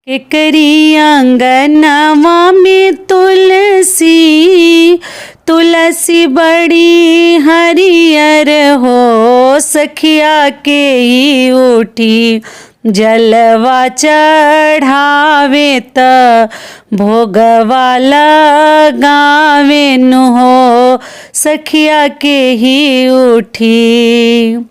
केकरी आंगनवा में तुलसी तुलसी बड़ी हरियर हो, सखिया के ही उठी जलवा चढ़ावे त भोगवा लगावे नु हो, सखिया के ही उठी।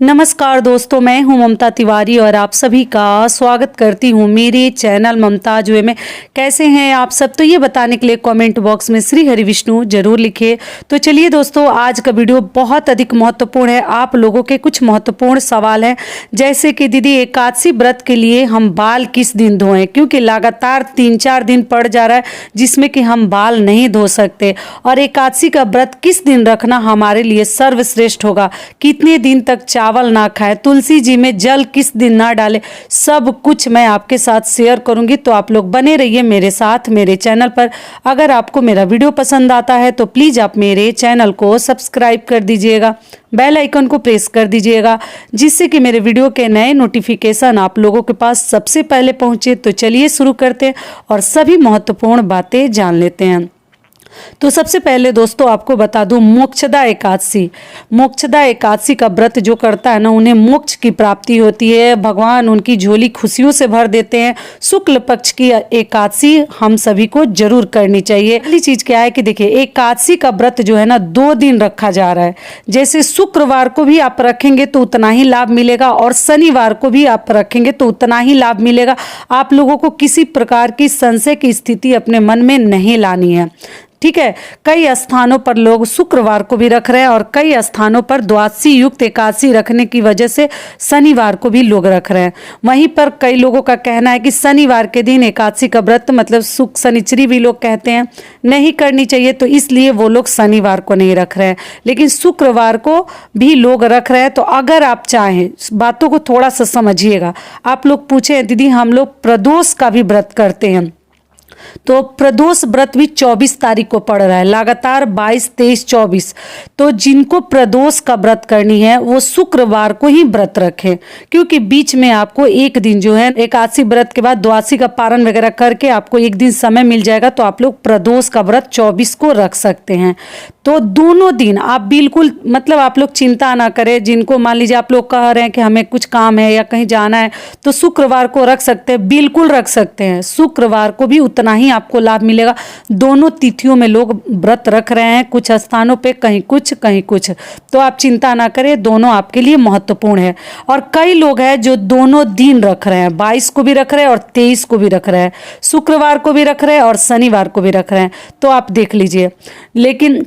नमस्कार दोस्तों, मैं हूं ममता तिवारी और आप सभी का स्वागत करती हूं मेरे चैनल ममता जुए में। कैसे हैं आप सब, तो ये बताने के लिए कमेंट बॉक्स में श्री हरि विष्णु जरूर लिखिए। तो चलिए दोस्तों, आज का वीडियो बहुत अधिक महत्वपूर्ण है। आप लोगों के कुछ महत्वपूर्ण सवाल हैं, जैसे कि दीदी एकादशी व्रत के लिए हम बाल किस दिन धोएं, क्योंकि लगातार 3-4 दिन पड़ जा रहा है जिसमें कि हम बाल नहीं धो सकते। और एकादशी का व्रत किस दिन रखना हमारे लिए सर्वश्रेष्ठ होगा, कितने दिन तक चावल ना खाएं, तुलसी जी में जल किस दिन ना डालें, सब कुछ मैं आपके साथ शेयर करूंगी। तो आप लोग बने रहिए मेरे साथ मेरे चैनल पर। अगर आपको मेरा वीडियो पसंद आता है तो प्लीज आप मेरे चैनल को सब्सक्राइब कर दीजिएगा, बेल आइकन को प्रेस कर दीजिएगा, जिससे कि मेरे वीडियो के नए नोटिफिकेशन आप लोगों के पास सबसे पहले पहुंचे। तो चलिए शुरू करते हैं और सभी महत्वपूर्ण बातें जान लेते हैं। तो सबसे पहले दोस्तों आपको बता दूं, मोक्षदा एकादशी का व्रत जो करता है ना, उन्हें मोक्ष की प्राप्ति होती है। भगवान उनकी झोली खुशियों से भर देते हैं। शुक्ल पक्ष की एकादशी हम सभी को जरूर करनी चाहिए। पहली चीज क्या है कि देखिए, एकादशी का व्रत जो है ना 2 दिन रखा जा रहा है। जैसे शुक्रवार को भी आप रखेंगे तो उतना ही लाभ मिलेगा, और शनिवार को भी आप रखेंगे तो उतना ही लाभ मिलेगा। आप लोगों को किसी प्रकार की संशय की स्थिति अपने मन में नहीं लानी है, ठीक है। कई स्थानों पर लोग शुक्रवार को भी रख रहे हैं और कई स्थानों पर द्वादशी युक्त एकादशी रखने की वजह से शनिवार को भी लोग रख रहे हैं। वहीं पर कई लोगों का कहना है कि शनिवार के दिन एकादशी का व्रत मतलब सुख शनिचरी भी लोग कहते हैं नहीं करनी चाहिए, तो इसलिए वो लोग शनिवार को नहीं रख रहे हैं, लेकिन शुक्रवार को भी लोग रख रहे हैं। तो अगर आप चाहें, बातों को थोड़ा सा समझिएगा। आप लोग पूछे दीदी हम लोग प्रदोष का भी व्रत करते हैं, तो प्रदोष व्रत भी 24 तारीख को पड़ रहा है, लगातार 22, 23, 24। तो जिनको प्रदोष का व्रत करनी है वो शुक्रवार को ही व्रत रखें, क्योंकि बीच में आपको एक दिन जो है एकादशी व्रत के बाद द्वादशी का पारण वगैरह करके आपको एक दिन समय मिल जाएगा, तो आप लोग प्रदोष का व्रत 24 को रख सकते हैं। तो दोनों दिन आप बिल्कुल मतलब आप लोग चिंता ना करें। जिनको मान लीजिए आप लोग कह रहे हैं कि हमें कुछ काम है या कहीं जाना है, तो शुक्रवार को रख सकते हैं, बिल्कुल रख सकते हैं। शुक्रवार को भी उतना ही आपको लाभ मिलेगा। दोनों तिथियों में लोग व्रत रख रहे हैं, कुछ स्थानों पे कहीं कुछ कहीं कुछ, तो आप चिंता ना करें, दोनों आपके लिए महत्वपूर्ण है। और कई लोग हैं जो दोनों दिन रख रहे हैं, 22 को भी रख रहे हैं और 23 को भी रख रहे हैं, शुक्रवार को भी रख रहे हैं और शनिवार को भी रख रहे हैं। तो आप देख लीजिए, लेकिन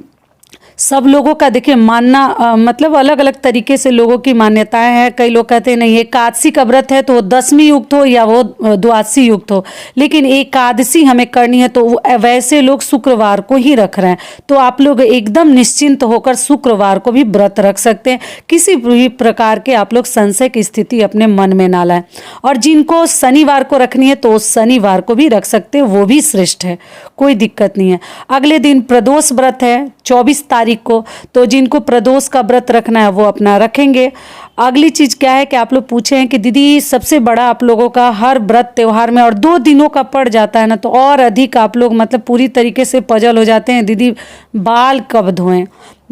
सब लोगों का देखिए मानना मतलब अलग अलग तरीके से लोगों की मान्यताएं हैं। कई लोग कहते हैं नहीं, एकादशी का व्रत है तो वो 10वीं युक्त हो या वो द्वादशी युक्त हो, लेकिन एकादशी हमें करनी है तो वैसे लोग शुक्रवार को ही रख रहे हैं। तो आप लोग एकदम निश्चिंत होकर शुक्रवार को भी व्रत रख सकते हैं। किसी भी प्रकार के आप लोग संशय की स्थिति अपने मन में ना लाएं। और जिनको शनिवार को रखनी है तो शनिवार को भी रख सकते हैं, वो भी श्रेष्ठ है, कोई दिक्कत नहीं है। अगले दिन प्रदोष व्रत है 24 तारीख को, तो जिनको प्रदोष का व्रत रखना है वो अपना रखेंगे। अगली चीज क्या है कि आप लोग पूछे हैं कि दीदी सबसे बड़ा आप लोगों का हर व्रत त्योहार में और 2 दिनों का पड़ जाता है ना, तो और अधिक आप लोग मतलब पूरी तरीके से पजल हो जाते हैं, दीदी बाल कब धोएं।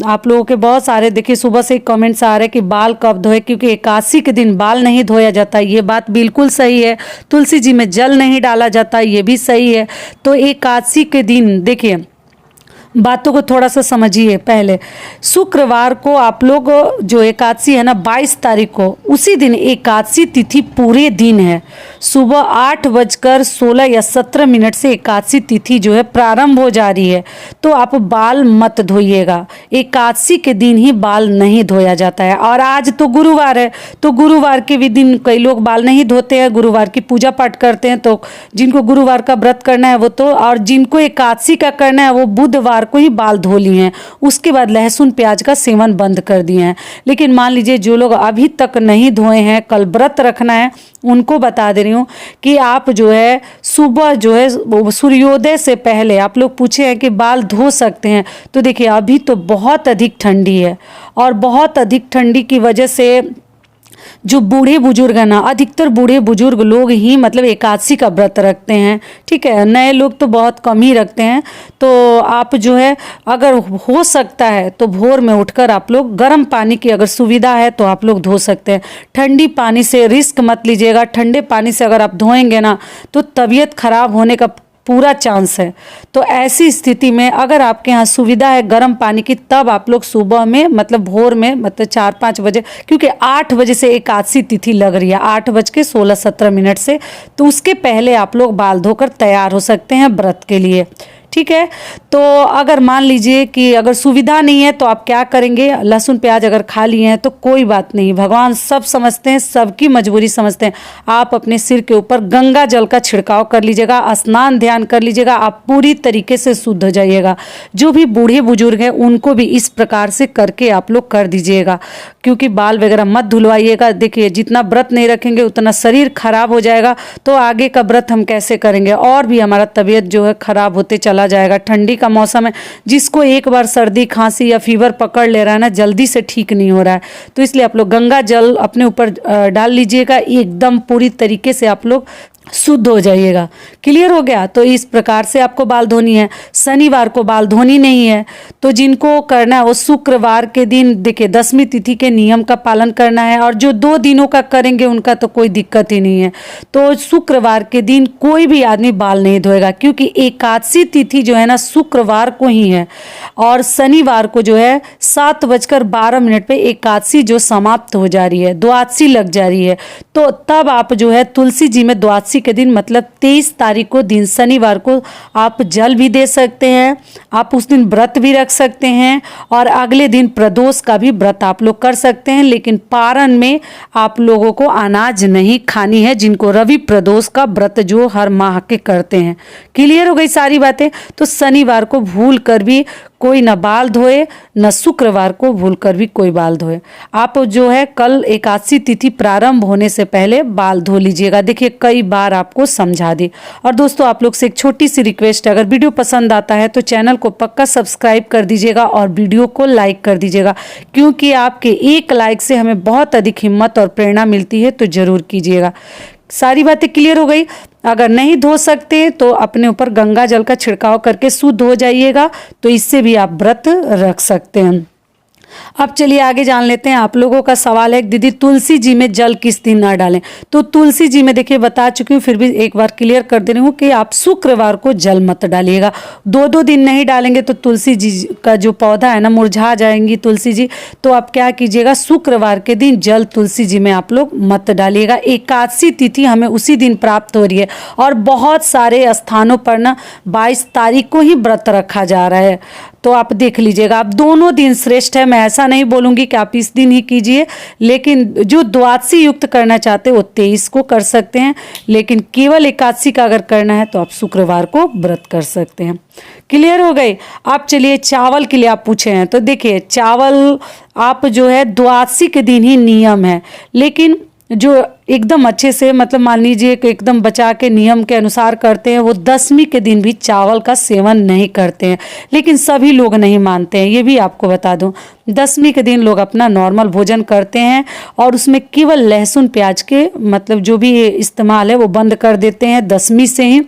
आप लोगों के बहुत सारे देखिए सुबह से कमेंट्स आ रहे हैं कि बाल कब धोए, क्योंकि एकादशी के दिन बाल नहीं धोया जाता। ये बात बिल्कुल सही है। तुलसी जी में जल नहीं डाला जाता, ये भी सही है। तो एकादशी के दिन देखिए, बातों को थोड़ा सा समझिए। पहले शुक्रवार को आप लोग जो एकादशी है ना 22 तारीख को, उसी दिन एकादशी तिथि पूरे दिन है। सुबह 8:16 या 17 से एकादशी तिथि जो है प्रारंभ हो जा रही है। तो आप बाल मत धोइएगा, एकादशी के दिन ही बाल नहीं धोया जाता है। और आज तो गुरुवार है, तो गुरुवार के भी दिन कई लोग बाल नहीं धोते हैं, गुरुवार की पूजा पाठ करते हैं। तो जिनको गुरुवार का व्रत करना है वो तो, और जिनको एकादशी का करना है वो बुधवार को ही बाल धो लिए हैं, उसके बाद लहसुन प्याज का सेवन बंद कर दिए हैं। लेकिन मान लीजिए जो लोग अभी तक नहीं धोए हैं, कल व्रत रखना है, उनको बता दे रही हूँ कि आप जो है सुबह जो है सूर्योदय से पहले आप लोग पूछे हैं कि बाल धो सकते हैं। तो देखिए अभी तो बहुत अधिक ठंडी है, और बहुत अधिक ठंडी की वजह से जो बूढ़े बुजुर्ग है ना, अधिकतर बूढ़े बुजुर्ग लोग ही मतलब एकादशी का व्रत रखते हैं, ठीक है। नए लोग तो बहुत कम ही रखते हैं। तो आप जो है अगर हो सकता है तो भोर में उठकर आप लोग गर्म पानी की अगर सुविधा है तो आप लोग धो सकते हैं। ठंडी पानी से रिस्क मत लीजिएगा। ठंडे पानी से अगर आप धोएंगे ना तो तबीयत खराब होने का पूरा चांस है। तो ऐसी स्थिति में अगर आपके यहाँ सुविधा है गर्म पानी की, तब आप लोग सुबह में मतलब भोर में मतलब 4-5 बजे, क्योंकि 8 बजे से एकादशी तिथि लग रही है, 8:16-17 से, तो उसके पहले आप लोग बाल धोकर तैयार हो सकते हैं व्रत के लिए, ठीक है। तो अगर मान लीजिए कि अगर सुविधा नहीं है तो आप क्या करेंगे, लहसुन प्याज अगर खा लिए हैं तो कोई बात नहीं, भगवान सब समझते हैं, सबकी मजबूरी समझते हैं। आप अपने सिर के ऊपर गंगा जल का छिड़काव कर लीजिएगा, स्नान ध्यान कर लीजिएगा, आप पूरी तरीके से शुद्ध हो जाइएगा। जो भी बूढ़े बुजुर्ग हैं उनको भी इस प्रकार से करके आप लोग कर दीजिएगा, क्योंकि बाल वगैरह मत धुलवाइएगा। देखिए जितना व्रत नहीं रखेंगे उतना शरीर खराब हो जाएगा, तो आगे का व्रत हम कैसे करेंगे, और भी हमारा तबीयत जो है खराब होते चला जाएगा। ठंडी का मौसम है, जिसको एक बार सर्दी खांसी या फीवर पकड़ ले रहा है ना, जल्दी से ठीक नहीं हो रहा है। तो इसलिए आप लोग गंगा जल अपने ऊपर डाल लीजिएगा, एकदम पूरी तरीके से आप लोग शुद्ध हो जाइएगा। क्लियर हो गया। तो इस प्रकार से आपको बाल धोनी है। शनिवार को बाल धोनी नहीं है, तो जिनको करना है वो शुक्रवार के दिन, देखिए 10वीं तिथि के नियम का पालन करना है, और जो 2 दिनों का करेंगे उनका तो कोई दिक्कत ही नहीं है। तो शुक्रवार के दिन कोई भी आदमी बाल नहीं धोएगा, क्योंकि एकादशी तिथि जो है ना शुक्रवार को ही है, और शनिवार को जो है 7:12 पे एकादशी जो समाप्त हो जा रही है, द्वादशी लग जा रही है। तो तब आप जो है तुलसी जी में द्वादशी के दिन मतलब 23 तारीख को दिन शनिवार को आप जल भी दे सकते हैं, आप उस दिन व्रत भी रख सकते हैं, और अगले दिन प्रदोष का भी व्रत आप लोग कर सकते हैं। लेकिन पारण में आप लोगों को अनाज नहीं खानी है, जिनको रवि प्रदोष का व्रत जो हर माह के करते हैं। क्लियर हो गई सारी बातें। तो शनिवार को भूल कर भी कोई न बाल धोए, न शुक्रवार को भूल कर भी कोई बाल धोए। आप जो है कल एकादशी तिथि प्रारंभ होने से पहले बाल धो लीजिएगा। देखिए कई बार आपको समझा दी। और दोस्तों आप लोग से एक छोटी सी रिक्वेस्ट है, अगर वीडियो पसंद आता है तो चैनल को पक्का सब्सक्राइब कर दीजिएगा और वीडियो को लाइक कर दीजिएगा, क्योंकि आपके एक लाइक से हमें बहुत अधिक हिम्मत और प्रेरणा मिलती है। तो जरूर कीजिएगा। सारी बातें क्लियर हो गई। अगर नहीं धो सकते तो अपने ऊपर गंगा जल का छिड़काव करके शुद्ध हो जाइएगा, तो इससे भी आप व्रत रख सकते हैं। अब चलिए आगे जान लेते हैं। आप लोगों का सवाल है दीदी तुलसी जी में जल किस दिन ना डालें। तो तुलसी जी में देखिए बता चुकी हूँ, फिर भी एक बार क्लियर कर दे रही हूँ कि आप शुक्रवार को जल मत डालिएगा। 2-2 दिन नहीं डालेंगे तो तुलसी जी का जो पौधा है ना मुरझा जाएंगी तुलसी जी। तो आप क्या कीजिएगा, शुक्रवार के दिन जल तुलसी जी में आप लोग मत डालिएगा। एकादशी तिथि हमें उसी दिन प्राप्त हो रही है, और बहुत सारे स्थानों पर ना 22 तारीख को ही व्रत रखा जा रहा है। तो आप देख लीजिएगा, आप दोनों दिन श्रेष्ठ है। मैं ऐसा नहीं बोलूँगी कि आप इस दिन ही कीजिए, लेकिन जो द्वादशी युक्त करना चाहते हैं वो 23 को कर सकते हैं, लेकिन केवल एकादशी का अगर करना है तो आप शुक्रवार को व्रत कर सकते हैं। क्लियर हो गई। आप चलिए चावल के लिए आप पूछे हैं, तो देखिए चावल आप जो है द्वादशी के दिन ही नियम है, लेकिन जो एकदम अच्छे से मतलब मान लीजिए कि एकदम बचा के नियम के अनुसार करते हैं, वो 10वीं के दिन भी चावल का सेवन नहीं करते हैं। लेकिन सभी लोग नहीं मानते हैं, ये भी आपको बता दूं। 10वीं के दिन लोग अपना नॉर्मल भोजन करते हैं, और उसमें केवल लहसुन प्याज के मतलब जो भी इस्तेमाल है वो बंद कर देते हैं, 10वीं से ही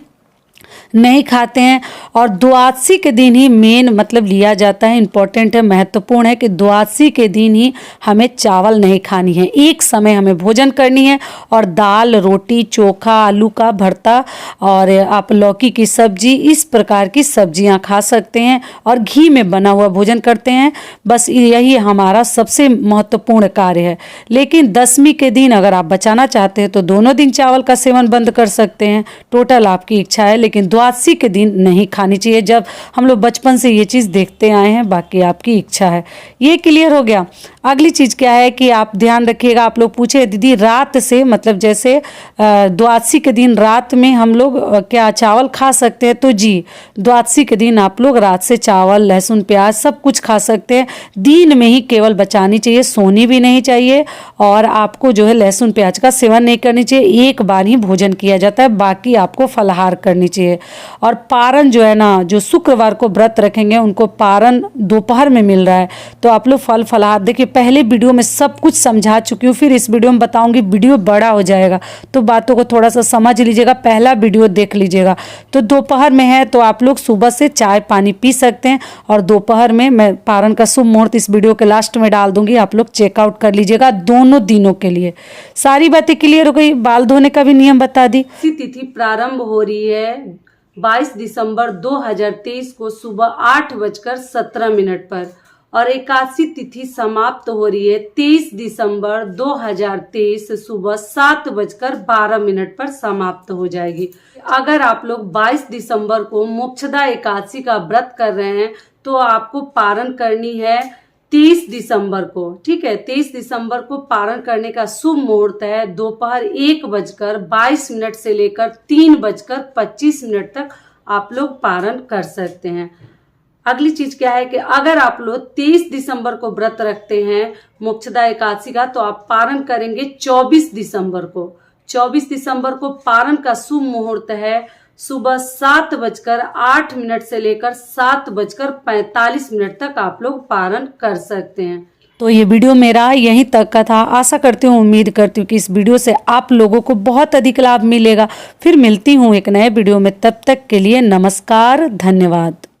नहीं खाते हैं। और द्वादशी के दिन ही मेन मतलब लिया जाता है, इम्पोर्टेंट है, महत्वपूर्ण है कि द्वादशी के दिन ही हमें चावल नहीं खानी है। एक समय हमें भोजन करनी है, और दाल रोटी चोखा आलू का भरता और आप लौकी की सब्जी, इस प्रकार की सब्जियां खा सकते हैं, और घी में बना हुआ भोजन करते हैं। बस यही हमारा सबसे महत्वपूर्ण कार्य है। लेकिन 10वीं के दिन अगर आप बचाना चाहते हैं तो दोनों दिन चावल का सेवन बंद कर सकते हैं, टोटल आपकी इच्छा है। लेकिन द्वादशी के दिन नहीं खानी चाहिए। जब हम लोग बचपन से ये चीज़ देखते आए हैं, बाकी आपकी इच्छा है। ये क्लियर हो गया। अगली चीज़ क्या है कि आप ध्यान रखिएगा। आप लोग पूछे दीदी रात से मतलब जैसे द्वादशी के दिन रात में हम लोग क्या चावल खा सकते हैं? तो जी, द्वादशी के दिन आप लोग रात से चावल लहसुन प्याज सब कुछ खा सकते हैं। दिन में ही केवल बचानी चाहिए, सोनी भी नहीं चाहिए, और आपको जो है लहसुन प्याज का सेवन नहीं करनी चाहिए। एक बार ही भोजन किया जाता है, बाकी आपको फलाहार करनी चाहिए। और पारण जो है ना, जो शुक्रवार को व्रत रखेंगे उनको पारण दोपहर में मिल रहा है। तो आप लोग फल फलाहार देखिए, पहले वीडियो में सब कुछ समझा चुकी हूँ, फिर इस वीडियो में बताऊंगी, वीडियो बड़ा हो जाएगा तो बातों को थोड़ा सा समझ लीजिएगा, पहला वीडियो देख लीजिएगा। तो दोपहर में है तो आप लोग सुबह से चाय पानी पी सकते हैं, और दोपहर में मैं पारण का शुभ मुहूर्त इस वीडियो के लास्ट में डाल दूंगी, आप लोग चेकआउट कर लीजिएगा दोनों दिनों के लिए। सारी बातें क्लियर हो गई, बाल धोने का भी नियम बता दी। तिथि प्रारंभ हो रही है 22 दिसंबर 2023 को सुबह 8:17 पर, और एकादशी तिथि समाप्त हो रही है 23 दिसंबर 2023 सुबह 7:12 पर समाप्त हो जाएगी। अगर आप लोग 22 दिसंबर को मोक्षदा एकादशी का व्रत कर रहे हैं तो आपको पारण करनी है 23 दिसंबर को, ठीक है। 23 दिसंबर को पारण करने का शुभ मुहूर्त है दोपहर 1:22 से लेकर 3:25 तक आप लोग पारण कर सकते हैं। अगली चीज क्या है कि अगर आप लोग 23 दिसंबर को व्रत रखते हैं मोक्षदा एकादशी का तो आप पारण करेंगे 24 दिसंबर को। 24 दिसंबर को पारण का शुभ मुहूर्त है सुबह 7:08 से लेकर 7:45 तक आप लोग पारण कर सकते हैं। तो ये वीडियो मेरा यहीं तक का था। आशा करती हूँ, उम्मीद करती हूँ कि इस वीडियो से आप लोगों को बहुत अधिक लाभ मिलेगा। फिर मिलती हूँ एक नए वीडियो में, तब तक के लिए नमस्कार, धन्यवाद।